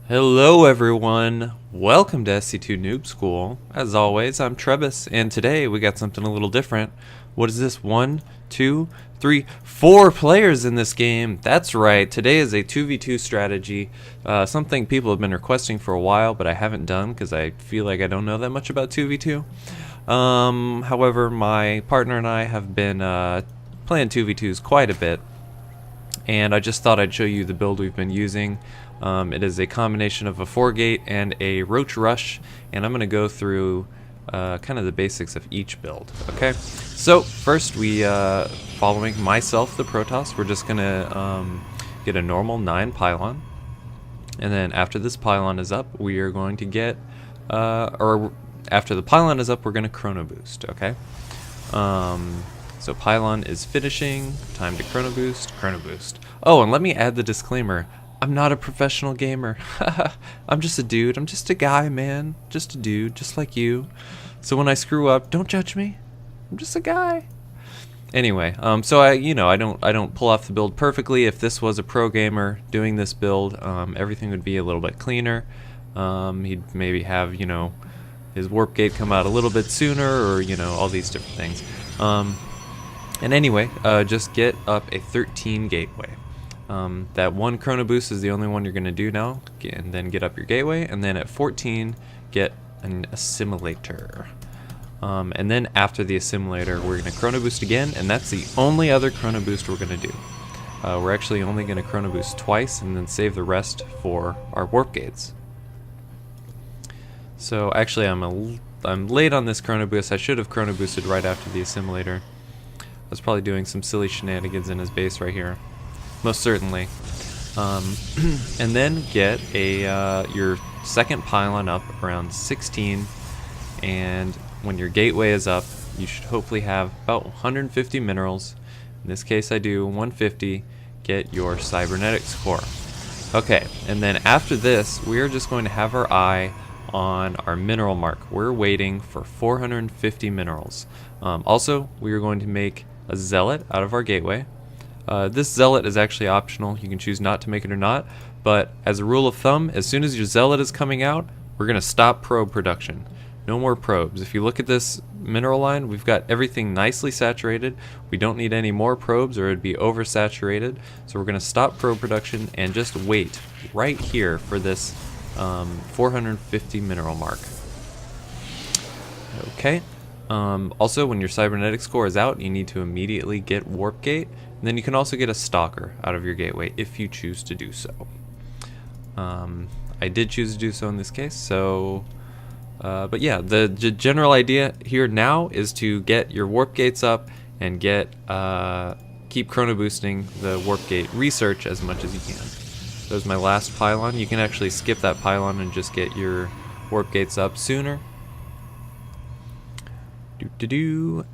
Hello everyone, welcome to SC2 Noob School. As always, I'm Trebus, and today we got something a little different. What is this? 1, 2, 3, 4 players in this game. That's right, today is a 2v2 strategy, something people have been requesting for a while, but I haven't done because I feel like I don't know that much about 2v2. However, my partner and I have been playing 2v2s quite a bit, and I just thought I'd show you the build we've been using. It is a combination of a 4Gate and a Roach Rush, and I'm going to go through kind of the basics of each build. Okay, so first we, following myself, the Protoss, we're just going to get a normal 9 pylon, and then after this pylon is up, we are going to get, or after the pylon is up, we're going to chrono boost. Okay, so pylon is finishing, time to chrono boost, chrono boost. Oh, and let me add the disclaimer. I'm not a professional gamer. I'm just a dude. I'm just a guy, man. Just a dude, just like you. So when I screw up, don't judge me. I'm just a guy. Anyway, so I don't pull off the build perfectly. If this was a pro gamer doing this build, everything would be a little bit cleaner. He'd maybe have, his warp gate come out a little bit sooner, or all these different things. And anyway, just get up a 13 gateway. That one chrono boost is the only one you're going to do now, and then get up your gateway, and then at 14 get an assimilator. And then after the assimilator we're going to chrono boost again, and that's the only other chrono boost we're going to do. We're actually only going to chrono boost twice and then save the rest for our warp gates. So actually I'm late on this chrono boost. I should have chrono boosted right after the assimilator. I was probably doing some silly shenanigans in his base right here. Most certainly. And then get a your second pylon up around 16, and when your gateway is up, you should hopefully have about 150 minerals. In this case I do 150. Get your cybernetics core. Okay, and then after this we're just going to have our eye on our mineral mark. We're waiting for 450 minerals. Also, we are going to make a zealot out of our gateway. This zealot is actually optional. You can choose not to make it or not, but as a rule of thumb, as soon as your zealot is coming out, we're going to stop probe production. No more probes. If you look at this mineral line, we've got everything nicely saturated. We don't need any more probes or it'd be oversaturated. So we're going to stop probe production and just wait right here for this 450 mineral mark. Okay. Also, when your cybernetics core is out, you need to immediately get warp gate. And then you can also get a stalker out of your gateway if you choose to do so. I did choose to do so in this case, so but yeah, the general idea here now is to get your warp gates up and get keep chrono boosting the warp gate research as much as you can. There's my last pylon. You can actually skip that pylon and just get your warp gates up sooner.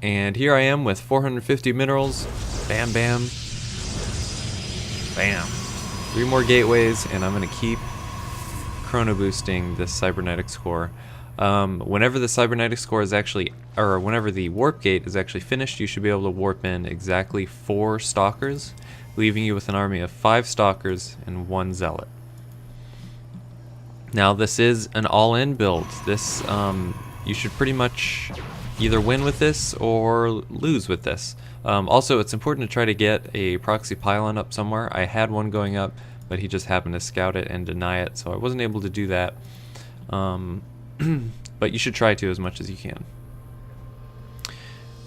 And here I am with 450 minerals. Bam, bam, bam. 3 more gateways, and I'm going to keep chrono boosting this cybernetics core. Whenever the cybernetics core is actually, or whenever the warp gate is actually finished, you should be able to warp in exactly 4 stalkers, leaving you with an army of 5 stalkers and 1 zealot. Now this is an all-in build. This you should pretty much either win with this or lose with this. Also, it's important to try to get a proxy pylon up somewhere. I had one going up, but he just happened to scout it and deny it, so I wasn't able to do that. But you should try to as much as you can.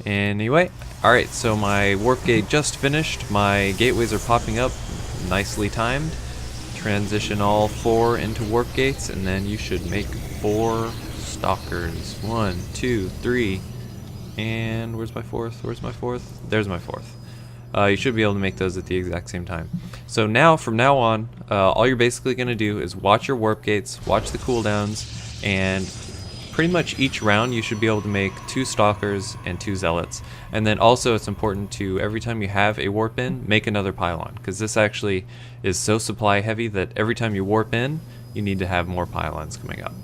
Anyway, alright, so my warp gate just finished. My gateways are popping up, nicely timed. Transition all 4 into warp gates, and then you should make 4 stalkers. 1, 2, 3, and where's my 4th? Where's my 4th? There's my 4th. You should be able to make those at the exact same time. So now, from now on, all you're basically going to do is watch your warp gates, watch the cooldowns, and pretty much each round you should be able to make 2 stalkers and 2 zealots. And then also it's important to, every time you have a warp in, make another pylon, because this actually is so supply heavy that every time you warp in, you need to have more pylons coming up.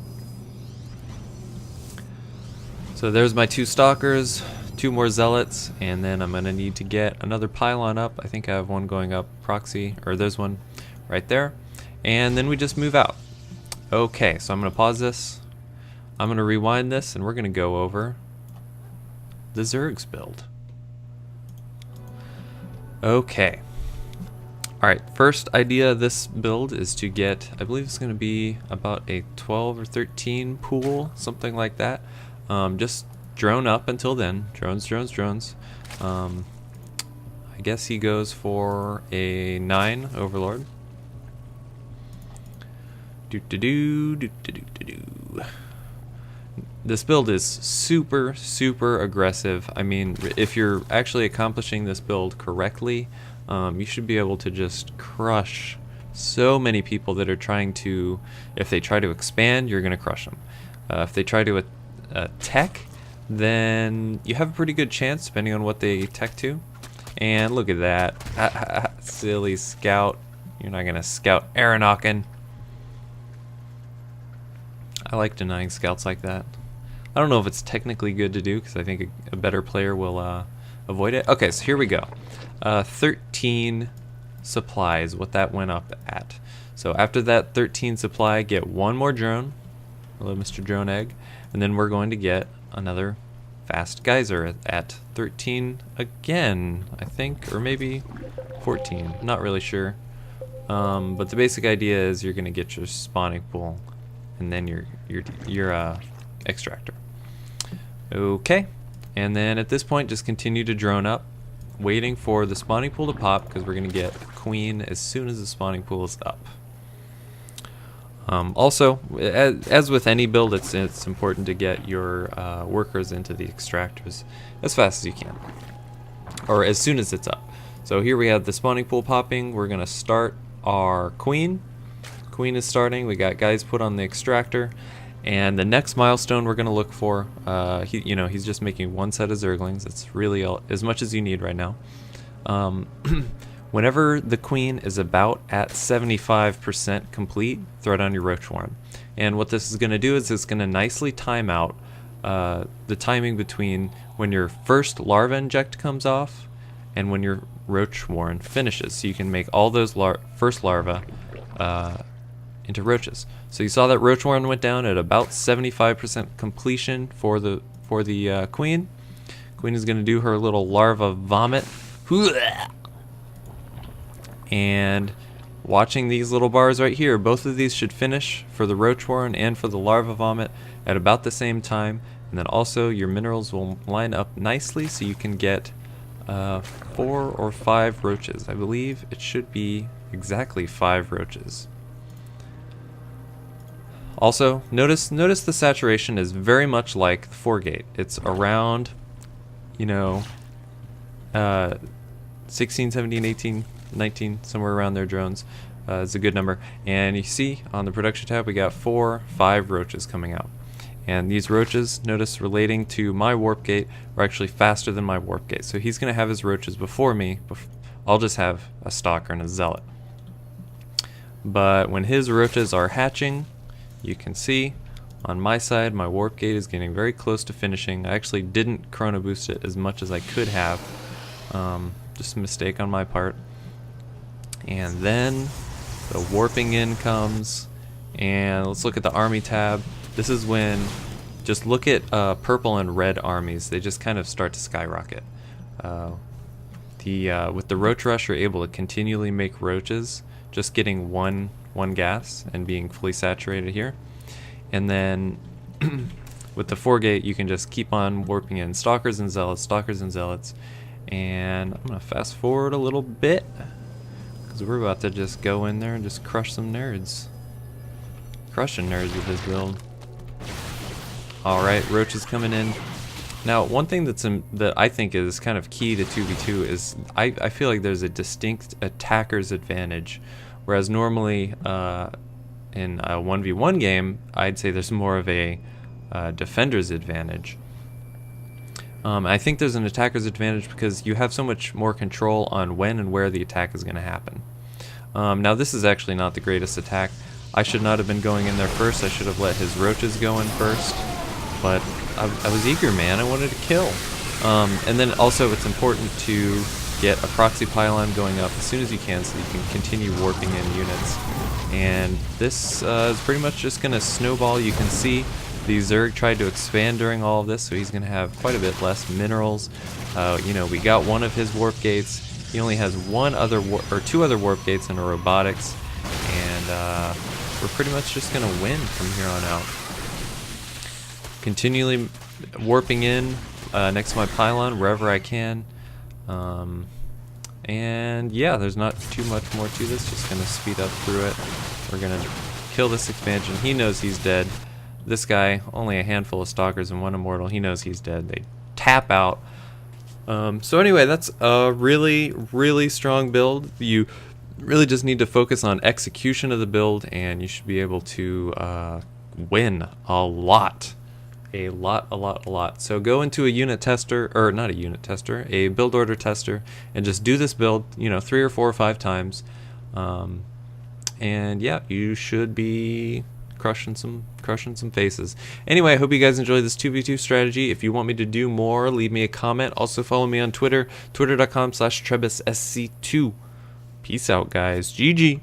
So there's my 2 stalkers, 2 more zealots, and then I'm gonna need to get another pylon up. I think I have one going up proxy, or there's one right there. And then we just move out. Okay, so I'm going to pause this. I'm going to rewind this, and we're going to go over the Zerg's build. Okay. Alright, first idea of this build is to get, I believe it's going to be about a 12 or 13 pool, something like that. Just drone up until then. Drones. I guess he goes for a 9 Overlord. This build is super aggressive. I mean, if you're actually accomplishing this build correctly, you should be able to just crush so many people that are trying to, if they try to expand, you're going to crush them. If they try to tech, then you have a pretty good chance depending on what they tech to. And look at that. Silly scout. You're not going to scout Aeronauken. I like denying scouts like that. I don't know if it's technically good to do because I think a better player will avoid it. Okay, so here we go. 13 supplies, what that went up at. So after that 13 supply, get one more drone. Hello, Mr. Drone Egg. And then we're going to get another fast geyser at 13 again, I think, or maybe 14. Not really sure. But the basic idea is you're going to get your spawning pool and then your extractor. Okay, and then at this point just continue to drone up, waiting for the spawning pool to pop because we're going to get a queen as soon as the spawning pool is up. Also, as with any build, it's important to get your workers into the extractors as fast as you can, or as soon as it's up. So here we have the spawning pool popping. We're going to start our queen. Queen is starting. We got guys put on the extractor. And the next milestone we're going to look for, he's just making one set of Zerglings. It's really as much as you need right now. Whenever the queen is about at 75% complete, throw down your Roach Warren. And what this is going to do is it's going to nicely time out the timing between when your first larva inject comes off and when your Roach Warren finishes. So you can make all those first larvae into roaches. So you saw that Roach Warren went down at about 75% completion for the queen. Queen is going to do her little larva vomit. And watching these little bars right here, both of these should finish for the Roach Warren and for the larva vomit at about the same time. And then also your minerals will line up nicely so you can get 4 or 5 roaches. I believe it should be exactly 5 roaches. Also, notice the saturation is very much like the 4Gate. It's around, 16, 17, 18, 19, somewhere around there, drones. It's a good number. And you see on the production tab we got 4, 5 roaches coming out. And these roaches, notice relating to my warp gate, are actually faster than my warp gate. So he's going to have his roaches before me. I'll just have a stalker and a zealot. But when his roaches are hatching, you can see on my side my warp gate is getting very close to finishing. I actually didn't chrono boost it as much as I could have. Just a mistake on my part. And then the warping in comes, and let's look at the army tab. This is when, just look at purple and red armies. They just kind of start to skyrocket. With the Roach Rush, you're able to continually make roaches, just getting one gas and being fully saturated here. And then with the 4Gate, you can just keep on warping in stalkers and zealots. And I'm going to fast forward a little bit because we're about to just go in there and just crush some nerds. Crushing nerds with this build. Alright, roaches coming in. Now, one thing that I think is kind of key to 2v2 is I feel like there's a distinct attacker's advantage. Whereas normally in a 1v1 game, I'd say there's more of a defender's advantage. I think there's an attacker's advantage because you have so much more control on when and where the attack is going to happen. Now this is actually not the greatest attack. I should not have been going in there first. I should have let his roaches go in first. But I was eager, man. I wanted to kill. And then also it's important to get a proxy pylon going up as soon as you can so you can continue warping in units. And this is pretty much just going to snowball. You can see the Zerg tried to expand during all of this, so he's going to have quite a bit less minerals. You know, we got one of his warp gates. He only has two other warp gates in a robotics, and we're pretty much just going to win from here on out. Continually warping in next to my pylon wherever I can. And yeah, there's not too much more to this, just gonna speed up through it. We're gonna kill this expansion. He knows he's dead. This guy, only a handful of stalkers and one immortal, he knows he's dead. They tap out. So anyway, that's a really strong build. You really just need to focus on execution of the build, and you should be able to win a lot. A lot. So go into a unit tester, or not a unit tester, a build order tester, and just do this build, you know, 3 or 4 or 5 times. And yeah, you should be crushing some faces. Anyway, I hope you guys enjoyed this 2v2 strategy. If you want me to do more, leave me a comment. Also follow me on Twitter, twitter.com/TrebusSC2. Peace out, guys. GG.